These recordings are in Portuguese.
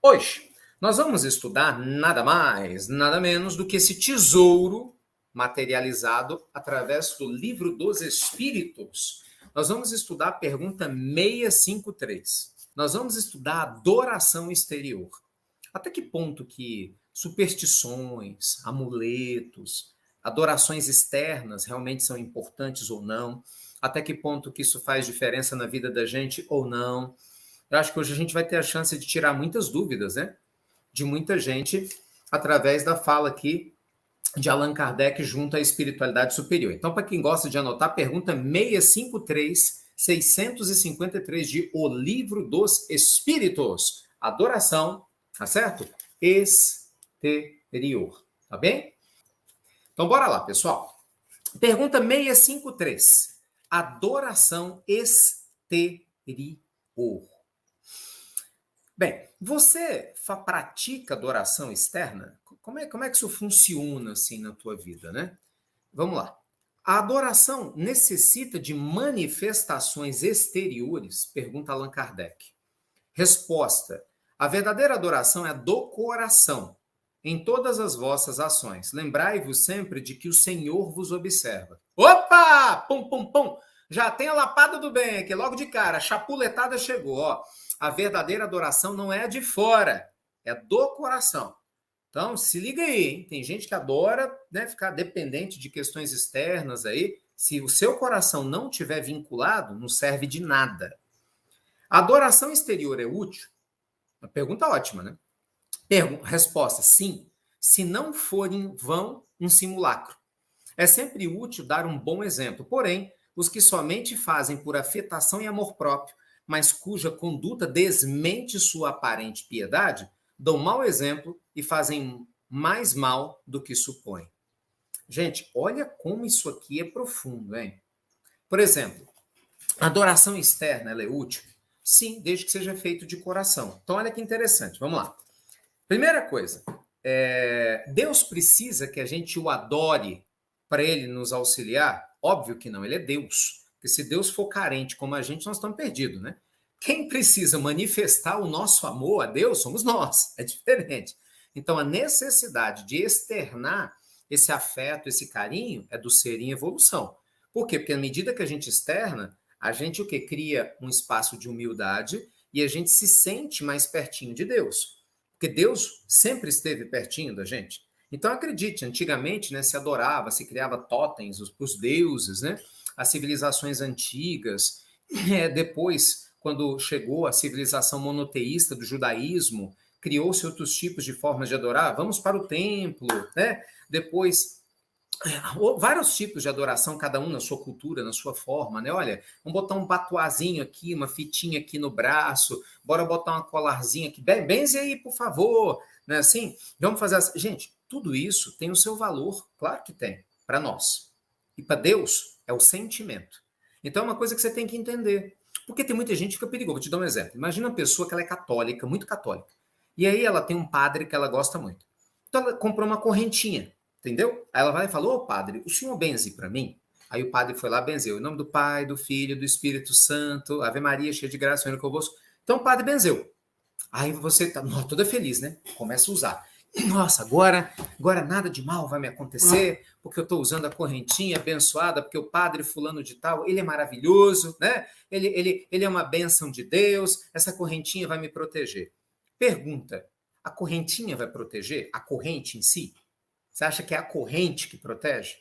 Hoje, nós vamos estudar nada mais, nada menos do que esse tesouro materializado através do Livro dos Espíritos. Nós vamos estudar a pergunta 653. Nós vamos estudar a adoração exterior. Até que ponto que superstições, amuletos, adorações externas realmente são importantes ou não? Até que ponto que isso faz diferença na vida da gente ou não? Eu acho que hoje a gente vai ter a chance de tirar muitas dúvidas, né? De muita gente através da fala aqui de Allan Kardec junto à espiritualidade superior. Então, para quem gosta de anotar, pergunta 653, 653 de O Livro dos Espíritos. Adoração, tá certo? Exterior, tá bem? Então, bora lá, pessoal. Pergunta 653. Adoração exterior. Bem, você pratica adoração externa? Como é que isso funciona assim na tua vida, né? Vamos lá. A adoração necessita de manifestações exteriores? Pergunta Allan Kardec. Resposta. A verdadeira adoração é do coração, em todas as vossas ações. Lembrai-vos sempre de que o Senhor vos observa. Opa! Pum, pum, pum! Já tem a lapada do bem aqui, logo de cara. A chapuletada chegou, ó. A verdadeira adoração não é de fora, é do coração. Então, se liga aí, hein? Tem gente que adora, né, ficar dependente de questões externas aí. Se o seu coração não estiver vinculado, não serve de nada. A adoração exterior é útil? Uma pergunta ótima, né? Resposta, sim. Se não for em vão um simulacro. É sempre útil dar um bom exemplo. Porém, os que somente fazem por afetação e amor próprio, mas cuja conduta desmente sua aparente piedade, dão mau exemplo e fazem mais mal do que supõem. Gente, olha como isso aqui é profundo, hein? Por exemplo, a adoração externa, ela é útil? Sim, desde que seja feito de coração. Então, olha que interessante. Vamos lá. Primeira coisa, Deus precisa que a gente o adore para ele nos auxiliar? Óbvio que não, ele é Deus. Porque se Deus for carente como a gente, nós estamos perdidos, né? Quem precisa manifestar o nosso amor a Deus somos nós, é diferente. Então, a necessidade de externar esse afeto, esse carinho, é do ser em evolução. Por quê? Porque à medida que a gente externa, a gente o quê? Cria um espaço de humildade e a gente se sente mais pertinho de Deus. Porque Deus sempre esteve pertinho da gente. Então, acredite, antigamente, né, se adorava, se criava totens para os deuses, né? As civilizações antigas. Depois, quando chegou a civilização monoteísta do judaísmo, criou-se outros tipos de formas de adorar. Vamos para o templo, né? Depois, vários tipos de adoração, cada um na sua cultura, na sua forma, né? Olha, vamos botar um batuazinho aqui, uma fitinha aqui no braço, bora botar uma colarzinha aqui, benze aí, por favor, né? Assim, vamos fazer assim. Gente, tudo isso tem o seu valor, claro que tem, para nós. E para Deus é o sentimento. Então é uma coisa que você tem que entender. Porque tem muita gente que fica perigoso. Vou te dar um exemplo. Imagina uma pessoa que ela é católica, muito católica. E aí ela tem um padre que ela gosta muito. Então ela comprou uma correntinha. Entendeu? Aí ela vai e fala, ô padre, o senhor benze para mim? Aí o padre foi lá, benzeu. Em nome do Pai, do Filho, do Espírito Santo, Ave Maria, cheia de graça, Senhor é convosco. Então o padre benzeu. Aí você tá toda feliz, né? Começa a usar. Nossa, agora nada de mal vai me acontecer, porque eu estou usando a correntinha abençoada, porque o padre fulano de tal, ele é maravilhoso, né? Ele é uma bênção de Deus, essa correntinha vai me proteger. Pergunta, a correntinha vai proteger? A corrente em si? Você acha que é a corrente que protege?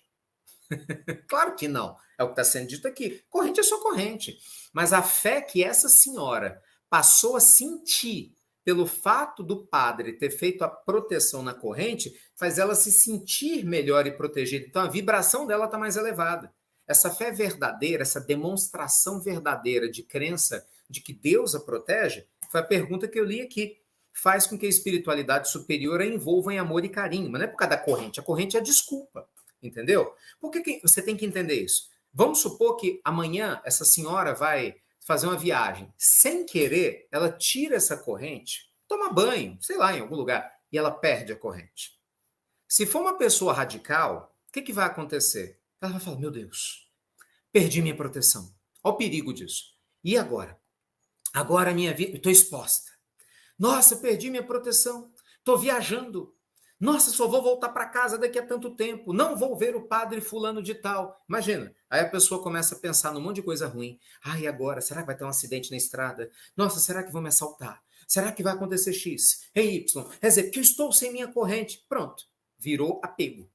Claro que não. É o que está sendo dito aqui. Corrente é só corrente. Mas a fé que essa senhora passou a sentir pelo fato do padre ter feito a proteção na corrente, faz ela se sentir melhor e protegida. Então a vibração dela está mais elevada. Essa fé verdadeira, essa demonstração verdadeira de crença de que Deus a protege, foi a pergunta que eu li aqui. Faz com que a espiritualidade superior a envolva em amor e carinho. Mas não é por causa da corrente. A corrente é a desculpa. Entendeu? Por que você tem que entender isso? Vamos supor que amanhã essa senhora vai fazer uma viagem. Sem querer, ela tira essa corrente, toma banho, sei lá, em algum lugar, e ela perde a corrente. Se for uma pessoa radical, o que vai acontecer? Ela vai falar, meu Deus, perdi minha proteção. Olha o perigo disso. E agora? Agora a minha vida, estou exposta. Nossa, perdi minha proteção. Estou viajando. Nossa, só vou voltar para casa daqui a tanto tempo. Não vou ver o padre fulano de tal. Imagina. Aí a pessoa começa a pensar num monte de coisa ruim. Ai, agora, será que vai ter um acidente na estrada? Nossa, será que vão me assaltar? Será que vai acontecer X? É Y? É Z? Porque eu estou sem minha corrente. Pronto. Virou apego.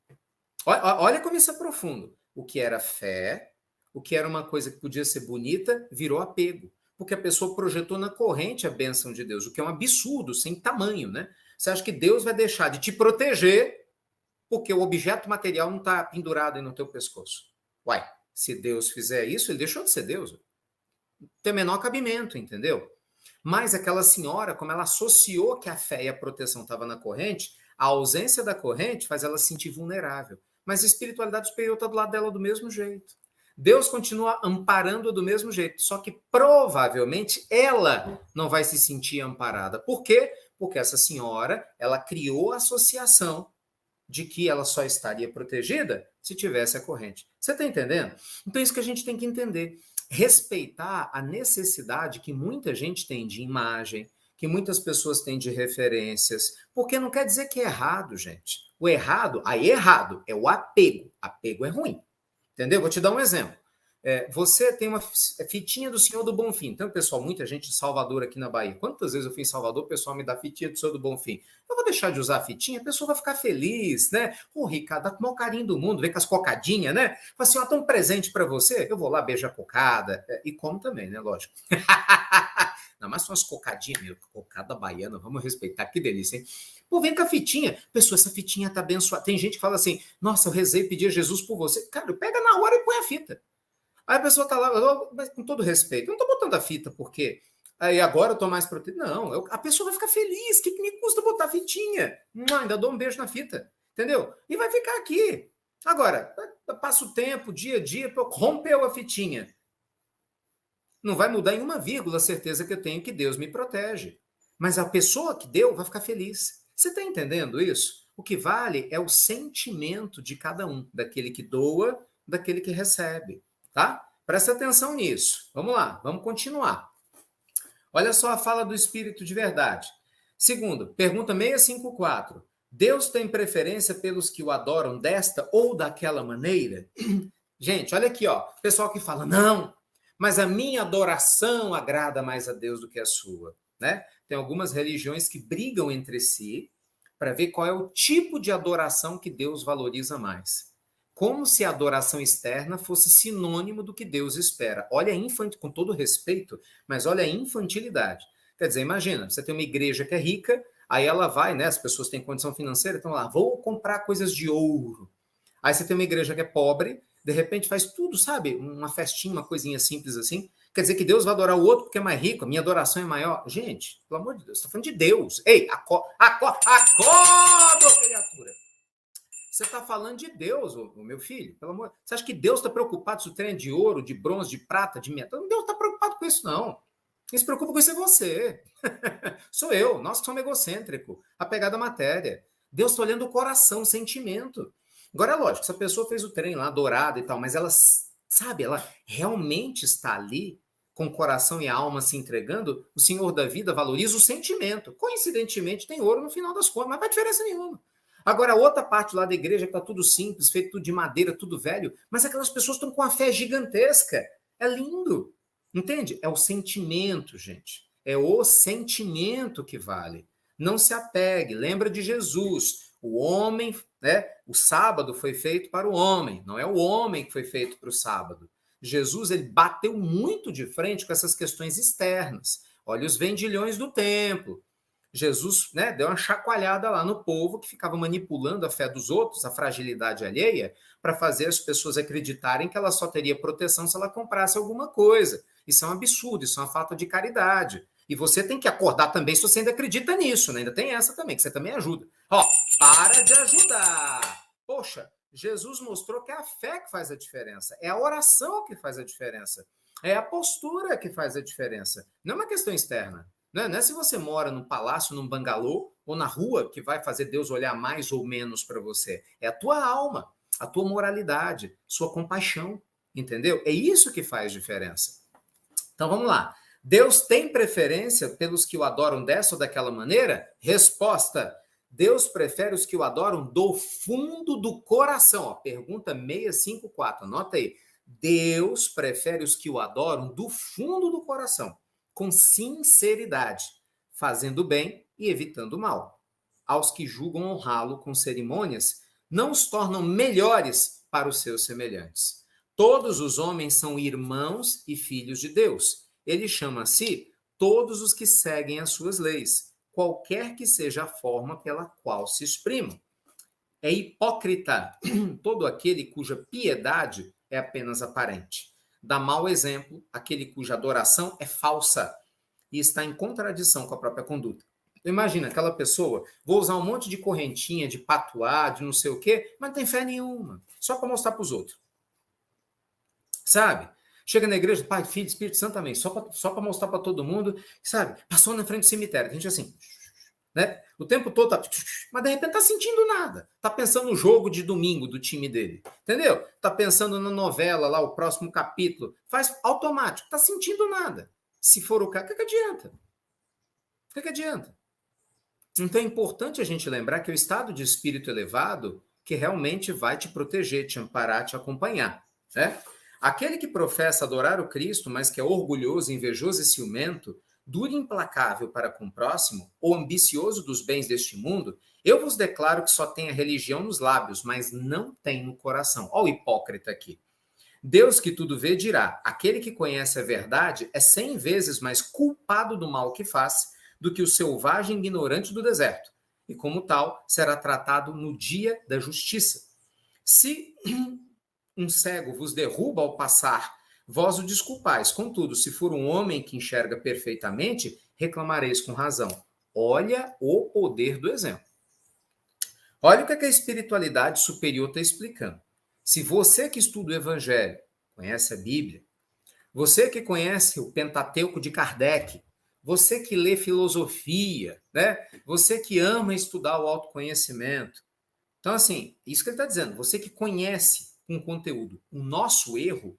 Olha como isso é profundo. O que era fé, o que era uma coisa que podia ser bonita, virou apego. Porque a pessoa projetou na corrente a bênção de Deus, o que é um absurdo, sem tamanho, né? Você acha que Deus vai deixar de te proteger porque o objeto material não está pendurado aí no teu pescoço? Uai, se Deus fizer isso, ele deixou de ser Deus. Tem o menor cabimento, entendeu? Mas aquela senhora, como ela associou que a fé e a proteção estavam na corrente, a ausência da corrente faz ela se sentir vulnerável. Mas a espiritualidade superior está do lado dela do mesmo jeito. Deus continua amparando do mesmo jeito, só que provavelmente ela não vai se sentir amparada. Por quê? Porque essa senhora, ela criou a associação de que ela só estaria protegida se tivesse a corrente. Você está entendendo? Então, isso que a gente tem que entender. Respeitar a necessidade que muita gente tem de imagem, que muitas pessoas têm de referências, porque não quer dizer que é errado, gente. O errado, aí errado, é o apego. Apego é ruim. Entendeu? Vou te dar um exemplo. Você tem uma fitinha do Senhor do Bonfim. Então, pessoal, muita gente de Salvador aqui na Bahia. Quantas vezes eu fui em Salvador, o pessoal me dá fitinha do Senhor do Bonfim. Eu vou deixar de usar a fitinha, a pessoa vai ficar feliz, né? Ô, Ricardo, dá com o maior carinho do mundo, vem com as cocadinhas, né? Fala assim, ó, tem um presente para você. Eu vou lá, beijo a cocada. E como também, né? Lógico. Não, mas são as cocadinhas, meu. Cocada baiana, vamos respeitar. Que delícia, hein? Pô, vem com a fitinha. Pessoa, essa fitinha tá abençoada. Tem gente que fala assim, nossa, eu rezei e pedi a Jesus por você. Cara, pega na hora e põe a fita. Aí a pessoa tá lá, mas com todo respeito, eu não tô botando a fita porque aí agora eu tô mais protegido. Não, a pessoa vai ficar feliz. O que me custa botar a fitinha? Ainda dou um beijo na fita, entendeu? E vai ficar aqui. Agora, passa o tempo, dia a dia, rompeu a fitinha. Não vai mudar em uma vírgula a certeza que eu tenho que Deus me protege. Mas a pessoa que deu vai ficar feliz. Você está entendendo isso? O que vale é o sentimento de cada um, daquele que doa, daquele que recebe. Tá? Presta atenção nisso. Vamos lá, vamos continuar. Olha só a fala do Espírito de verdade. Segundo, pergunta 654. Deus tem preferência pelos que o adoram desta ou daquela maneira? Gente, olha aqui, ó. Pessoal que fala, não, mas a minha adoração agrada mais a Deus do que a sua, né? Tem algumas religiões que brigam entre si para ver qual é o tipo de adoração que Deus valoriza mais. Como se a adoração externa fosse sinônimo do que Deus espera. Olha a infantilidade, com todo respeito, mas olha a infantilidade. Quer dizer, imagina, você tem uma igreja que é rica, aí ela vai, né? As pessoas têm condição financeira, então lá, vou comprar coisas de ouro. Aí você tem uma igreja que é pobre, de repente faz tudo, sabe? Uma festinha, uma coisinha simples assim. Quer dizer que Deus vai adorar o outro porque é mais rico, a minha adoração é maior. Gente, pelo amor de Deus, você está falando de Deus. Ei, acorda, criatura. Você está falando de Deus, meu filho, pelo amor. Você acha que Deus está preocupado se o trem é de ouro, de bronze, de prata, de metal? Deus não está preocupado com isso, não. Quem se preocupa com isso é você. Sou eu, nós que somos egocêntricos, apegado à matéria. Deus está olhando o coração, o sentimento. Agora é lógico, essa pessoa fez o trem lá, dourado e tal, mas ela, sabe, ela realmente está ali com o coração e a alma se entregando, o Senhor da vida valoriza o sentimento. Coincidentemente, tem ouro no final das contas, mas não faz diferença nenhuma. Agora, a outra parte lá da igreja que está tudo simples, feito tudo de madeira, tudo velho, mas aquelas pessoas estão com uma fé gigantesca. É lindo. Entende? É o sentimento, gente. É o sentimento que vale. Não se apegue. Lembra de Jesus. O homem, né? O sábado foi feito para o homem. Não é o homem que foi feito para o sábado. Jesus, ele bateu muito de frente com essas questões externas. Olha os vendilhões do templo. Jesus, né, deu uma chacoalhada lá no povo que ficava manipulando a fé dos outros, a fragilidade alheia, para fazer as pessoas acreditarem que ela só teria proteção se ela comprasse alguma coisa. Isso é um absurdo, isso é uma falta de caridade. E você tem que acordar também se você ainda acredita nisso, né? Ainda tem essa também, que você também ajuda. Ó, para de ajudar! Poxa, Jesus mostrou que é a fé que faz a diferença, é a oração que faz a diferença, é a postura que faz a diferença. Não é uma questão externa. Não é se você mora num palácio, num bangalô, ou na rua, que vai fazer Deus olhar mais ou menos para você. É a tua alma, a tua moralidade, sua compaixão, entendeu? É isso que faz diferença. Então vamos lá. Deus tem preferência pelos que o adoram dessa ou daquela maneira? Resposta: Deus prefere os que o adoram do fundo do coração. Ó, pergunta 654, anota aí. Deus prefere os que o adoram do fundo do coração, com sinceridade, fazendo bem e evitando o mal. Aos que julgam honrá-lo com cerimônias, não os tornam melhores para os seus semelhantes. Todos os homens são irmãos e filhos de Deus. Ele chama a si todos os que seguem as suas leis, qualquer que seja a forma pela qual se exprimam. É hipócrita todo aquele cuja piedade é apenas aparente. Dá mau exemplo aquele cuja adoração é falsa e está em contradição com a própria conduta. Imagina aquela pessoa, vou usar um monte de correntinha, de patuá, de não sei o quê, mas não tem fé nenhuma, só para mostrar para os outros. Sabe? Chega na igreja, Pai, Filho, Espírito Santo também, só para mostrar para todo mundo, sabe? Passou na frente do cemitério, tem gente assim, né? O tempo todo tá, mas de repente tá sentindo nada. Tá pensando no jogo de domingo do time dele, entendeu? Tá pensando na novela lá, o próximo capítulo. Faz automático, tá sentindo nada. Se for o caso, o que adianta? O que adianta? Então é importante a gente lembrar que o estado de espírito elevado que realmente vai te proteger, te amparar, te acompanhar, né? Aquele que professa adorar o Cristo, mas que é orgulhoso, invejoso e ciumento, duro e implacável para com o próximo, ou ambicioso dos bens deste mundo, eu vos declaro que só tem a religião nos lábios, mas não tem no coração. Olha o hipócrita aqui. Deus que tudo vê dirá, aquele que conhece a verdade é 100 vezes mais culpado do mal que faz do que o selvagem ignorante do deserto, e como tal será tratado no dia da justiça. Se um cego vos derruba ao passar, vós o desculpais. Contudo, se for um homem que enxerga perfeitamente, reclamareis com razão. Olha o poder do exemplo. Olha o que a espiritualidade superior está explicando. Se você que estuda o Evangelho, conhece a Bíblia, você que conhece o Pentateuco de Kardec, você que lê filosofia, né? Você que ama estudar o autoconhecimento. Então, assim, isso que ele está dizendo, você que conhece um conteúdo, o nosso erro,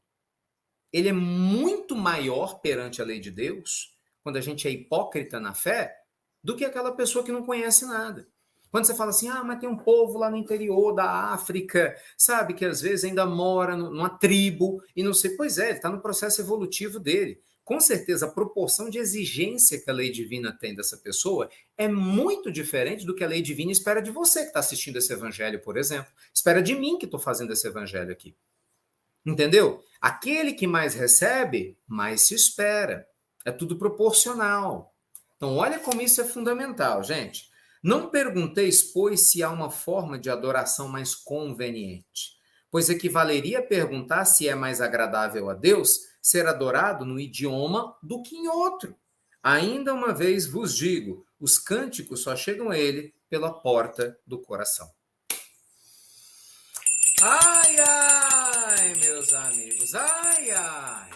ele é muito maior perante a lei de Deus, quando a gente é hipócrita na fé, do que aquela pessoa que não conhece nada. Quando você fala assim, mas tem um povo lá no interior da África, sabe, que às vezes ainda mora numa tribo e não sei. Pois é, ele está no processo evolutivo dele. Com certeza, a proporção de exigência que a lei divina tem dessa pessoa é muito diferente do que a lei divina espera de você que está assistindo esse evangelho, por exemplo. Espera de mim que estou fazendo esse evangelho aqui. Entendeu? Aquele que mais recebe, mais se espera. É tudo proporcional. Então, olha como isso é fundamental, gente. Não pergunteis, pois, se há uma forma de adoração mais conveniente, pois equivaleria a perguntar se é mais agradável a Deus ser adorado no idioma do que em outro. Ainda uma vez vos digo, os cânticos só chegam a ele pela porta do coração. Ai, ai, meus amigos, ai, ai.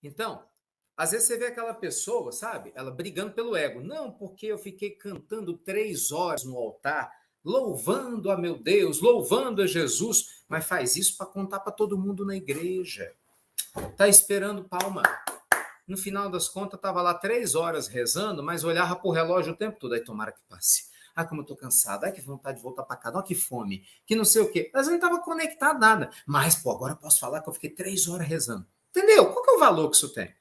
Então, às vezes você vê aquela pessoa, sabe? Ela brigando pelo ego. Não, porque eu fiquei cantando 3 horas no altar, louvando a meu Deus, louvando a Jesus, mas faz isso para contar para todo mundo na igreja. Tá esperando palma. No final das contas, estava lá 3 horas rezando, mas olhava para o relógio o tempo todo. Aí tomara que passe. Ai, como eu tô cansado. Ai, que vontade de voltar para casa. Olha que fome. Que não sei o quê. Mas eu não estava conectado nada. Mas, pô, agora eu posso falar que eu fiquei 3 horas rezando. Entendeu? Qual que é o valor que isso tem?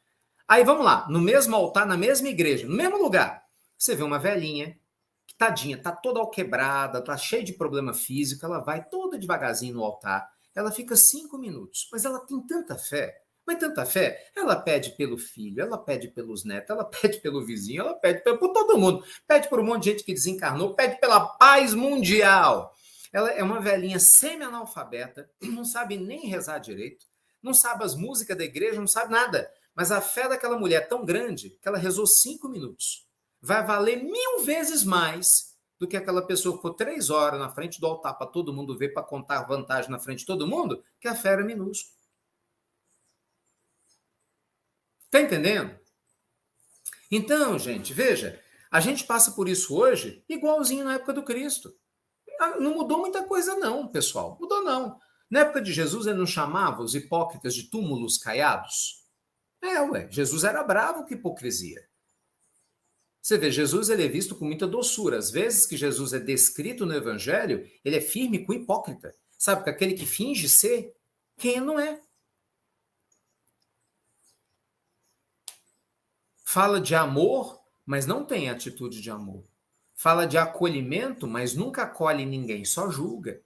Aí vamos lá, no mesmo altar, na mesma igreja, no mesmo lugar, você vê uma velhinha, que tadinha, tá toda alquebrada, tá cheia de problema físico, ela vai toda devagarzinho no altar, ela fica 5 minutos, mas ela tem tanta fé, mas tanta fé, ela pede pelo filho, ela pede pelos netos, ela pede pelo vizinho, ela pede por todo mundo, pede por um monte de gente que desencarnou, pede pela paz mundial. Ela é uma velhinha semi-analfabeta, não sabe nem rezar direito, não sabe as músicas da igreja, não sabe nada. Mas a fé daquela mulher é tão grande que ela rezou 5 minutos. Vai valer 1000 vezes mais do que aquela pessoa que ficou 3 horas na frente do altar para todo mundo ver, para contar vantagem na frente de todo mundo, que a fé era minúscula. Tá entendendo? Então, gente, veja, a gente passa por isso hoje igualzinho na época do Cristo. Não mudou muita coisa não, pessoal. Mudou não. Na época de Jesus, ele não chamava os hipócritas de túmulos caiados? Jesus era bravo com hipocrisia. Você vê, Jesus ele é visto com muita doçura. Às vezes que Jesus é descrito no Evangelho, ele é firme com o hipócrita. Sabe, com aquele que finge ser quem não é. Fala de amor, mas não tem atitude de amor. Fala de acolhimento, mas nunca acolhe ninguém, só julga.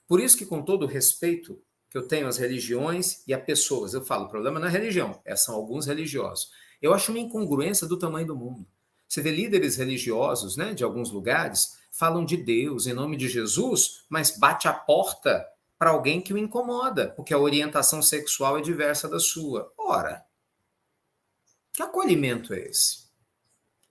Por isso que, com todo o respeito que eu tenho às religiões e a pessoas, eu falo, o problema não é religião, são alguns religiosos. Eu acho uma incongruência do tamanho do mundo. Você vê líderes religiosos, né, de alguns lugares, falam de Deus, em nome de Jesus, mas bate a porta para alguém que o incomoda, porque a orientação sexual é diversa da sua. Ora, que acolhimento é esse?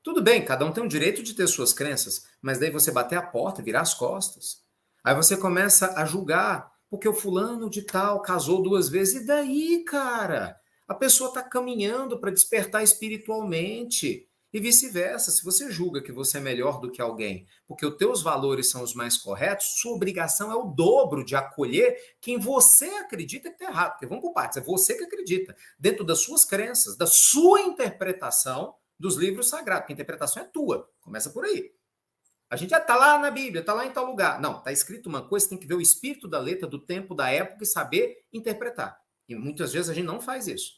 Tudo bem, cada um tem o direito de ter suas crenças, mas daí você bater a porta, virar as costas. Aí você começa a julgar, porque o fulano de tal casou 2 vezes. E daí, cara? A pessoa está caminhando para despertar espiritualmente. E vice-versa, se você julga que você é melhor do que alguém, porque os teus valores são os mais corretos, sua obrigação é o dobro de acolher quem você acredita que está errado. Porque vamos por partes, é você que acredita, dentro das suas crenças, da sua interpretação dos livros sagrados, porque a interpretação é tua, começa por aí. A gente está lá na Bíblia, está lá em tal lugar. Não, está escrito uma coisa, tem que ver o espírito da letra, do tempo, da época e saber interpretar. E muitas vezes a gente não faz isso.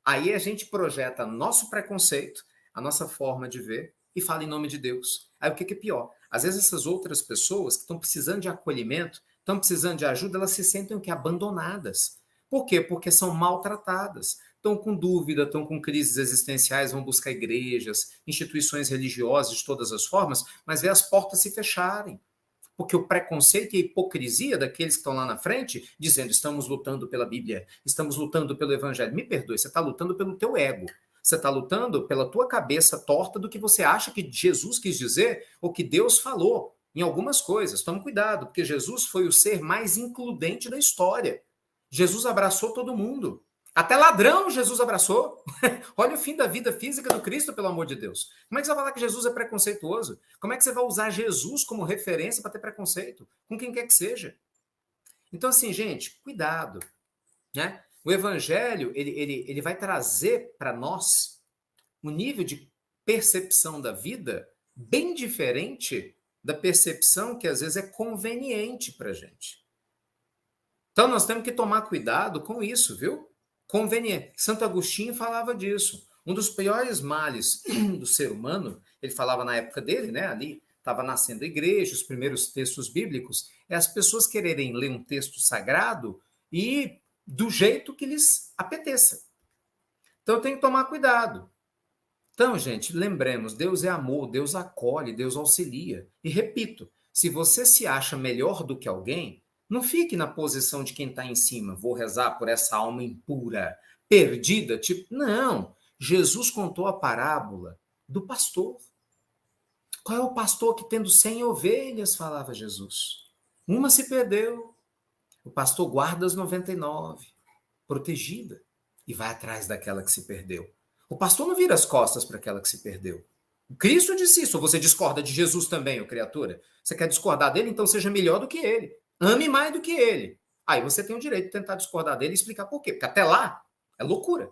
Aí a gente projeta nosso preconceito, a nossa forma de ver e fala em nome de Deus. Aí o que é pior? Às vezes essas outras pessoas que estão precisando de acolhimento, estão precisando de ajuda, elas se sentem o quê? Abandonadas. Por quê? Porque são maltratadas. Estão com dúvida, estão com crises existenciais, vão buscar igrejas, instituições religiosas de todas as formas, mas vê as portas se fecharem. Porque o preconceito e a hipocrisia daqueles que estão lá na frente, dizendo, estamos lutando pela Bíblia, estamos lutando pelo Evangelho. Me perdoe, você está lutando pelo teu ego. Você está lutando pela tua cabeça torta do que você acha que Jesus quis dizer ou que Deus falou em algumas coisas. Tome cuidado, porque Jesus foi o ser mais includente da história. Jesus abraçou todo mundo. Até ladrão Jesus abraçou. Olha o fim da vida física do Cristo, pelo amor de Deus. Como é que você vai falar que Jesus é preconceituoso? Como é que você vai usar Jesus como referência para ter preconceito? Com quem quer que seja. Então, assim, gente, cuidado. Né? O Evangelho, ele vai trazer para nós um nível de percepção da vida bem diferente da percepção que às vezes é conveniente para a gente. Então, nós temos que tomar cuidado com isso, viu? Conveniente. Santo Agostinho falava disso. Um dos piores males do ser humano, ele falava na época dele, né? Ali estava nascendo a igreja, os primeiros textos bíblicos, é as pessoas quererem ler um texto sagrado e do jeito que lhes apeteça. Então tem que tomar cuidado. Então, gente, lembremos, Deus é amor, Deus acolhe, Deus auxilia. E repito, se você se acha melhor do que alguém, não fique na posição de quem está em cima. Vou rezar por essa alma impura, perdida. Tipo, não. Jesus contou a parábola do pastor. Qual é o pastor que tendo 100 ovelhas, falava Jesus? Uma se perdeu. O pastor guarda as 99, protegida, e vai atrás daquela que se perdeu. O pastor não vira as costas para aquela que se perdeu. O Cristo disse isso. Ou você discorda de Jesus também, ô criatura? Você quer discordar dele? Então seja melhor do que ele. Ame mais do que ele. Aí você tem o direito de tentar discordar dele e explicar por quê. Porque até lá é loucura.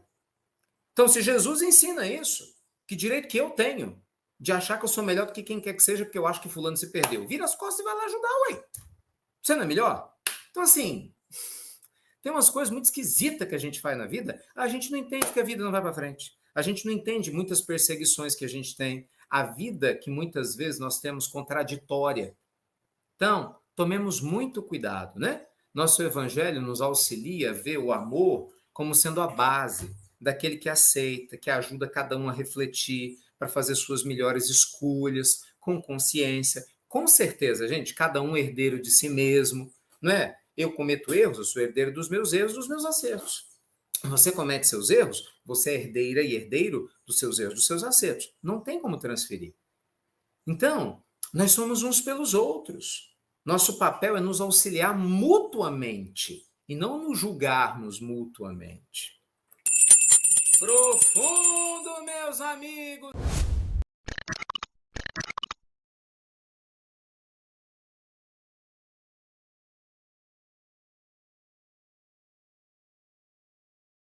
Então, se Jesus ensina isso, que direito que eu tenho de achar que eu sou melhor do que quem quer que seja porque eu acho que fulano se perdeu? Vira as costas e vai lá ajudar, ué. Você não é melhor? Então, assim, tem umas coisas muito esquisitas que a gente faz na vida. A gente não entende que a vida não vai para frente. A gente não entende muitas perseguições que a gente tem. A vida que muitas vezes nós temos contraditória. Então, tomemos muito cuidado, né? Nosso evangelho nos auxilia a ver o amor como sendo a base daquele que aceita, que ajuda cada um a refletir, para fazer suas melhores escolhas, com consciência. Com certeza, gente, cada um herdeiro de si mesmo, não é? Eu cometo erros, eu sou herdeiro dos meus erros, dos meus acertos. Você comete seus erros, você é herdeira e herdeiro dos seus erros, dos seus acertos. Não tem como transferir. Então, nós somos uns pelos outros. Nosso papel é nos auxiliar mutuamente e não nos julgarmos mutuamente. Profundo, meus amigos!